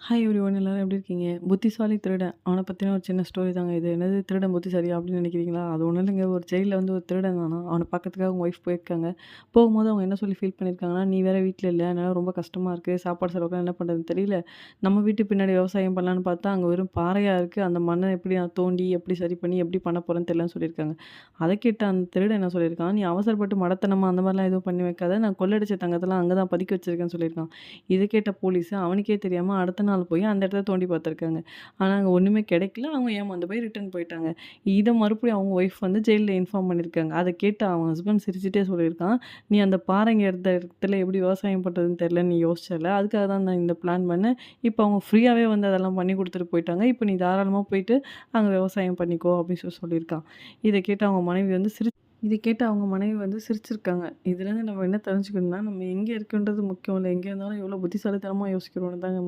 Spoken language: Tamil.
ஹாய் எவ்ரிஒன் எல்லாரும் எப்படி இருக்கீங்க? புத்திசாலி திருடன். அவன பத்தின ஒரு சின்ன ஸ்டோரி தாங்க இது. என்னது திருடன் புத்திசாலியா அப்படின்னு நினைக்கிறீங்களா? அது ஒண்ணும் இல்லைங்க. ஒரு ஜெயில்ல வந்து ஒரு திருடன் இருந்தானாம். அவன பார்க்கறதுக்காக அவங்க ஒய்ஃப் போயிருக்காங்க. போகும்போது அவங்க என்ன சொல்லி ஃபீல் பண்ணியிருக்காங்கன்னா, "நீ வேற வீட்ல இல்ல. அதனால ரொம்ப கஷ்டமா இருக்கு. சாப்பாடு செலவுக்குலாம் என்ன பண்றதுன்னு தெரியல. நம்ம வீட்டு பின்னாடி விவசாயம் பண்ணலான்னு பார்த்தா, அங்க வெறும் பாறையா இருக்கு. அந்த மண்ண எப்படி நான் தோண்டி, எப்படி சரி பண்ணி, எப்படி பண்ண போறேன்னு தெரியலன்னு" சொல்லியிருக்காங்க. அத கேட்ட அந்த திருடன் என்ன சொல்லியிருக்கான், "நீ அவசரப்பட்டு மடத்தனமா அந்த மாரிலாம் எதுவும் பண்ணி வைக்காத. நான் கொள்ளடிச்ச தங்கத்தெல்லாம் அங்க தான் பதுக்கி வச்சிருக்கேன்னு" சொல்லியிருக்கான். இத கேட்ட போலீஸு அவனுக்கே தெரியாம அடுத்த நாள் போய் அந்த இடத்த தோண்டி பார்த்துருக்காங்க. ஆனா, அங்க ஒண்ணுமே கிடைக்கல. அவங்க ஏமாந்து போய் ரிட்டர்ன் போயிட்டாங்க. இத மறுபடியும் அவங்க ஒய்ஃப் வந்து ஜெயில்ல இன்ஃபார்ம் பண்ணியிருக்காங்க. அத கேட்டு அவங்க ஹஸ்பண்ட் சிரிச்சுட்டே சொல்லியிருக்கான், "நீ அந்த பாறைங்க இருந்த இடத்துல எப்படி விவசாயம் பண்றதுன்னு தெரியலன்னு நீ யோசிச்சல்ல. அதுக்காக தான் நான் இந்த பிளான் பண்ணேன். இப்ப அவங்க ஃப்ரீயாவே வந்து அதெல்லாம் பண்ணி குடுத்துட்டு போயிட்டாங்க. இப்ப நீ தாராளமா போயிட்டு அங்க விவசாயம் பண்ணிக்கோ" அப்படின்னு சொல்லியிருக்கான். இத கேட்டு அவங்க மனைவி வந்து இத கேட்டு அவங்க மனைவி வந்து சிரிச்சிருக்காங்க. இதுலேருந்து நம்ம என்ன தெரிஞ்சுக்கணும்னா, நம்ம எங்க இருக்கோன்றது முக்கியம் இல்ல. எங்க இருந்தாலும் எவ்வளோ புத்திசாலித்தனமா யோசிக்கிறோம்னு தாங்க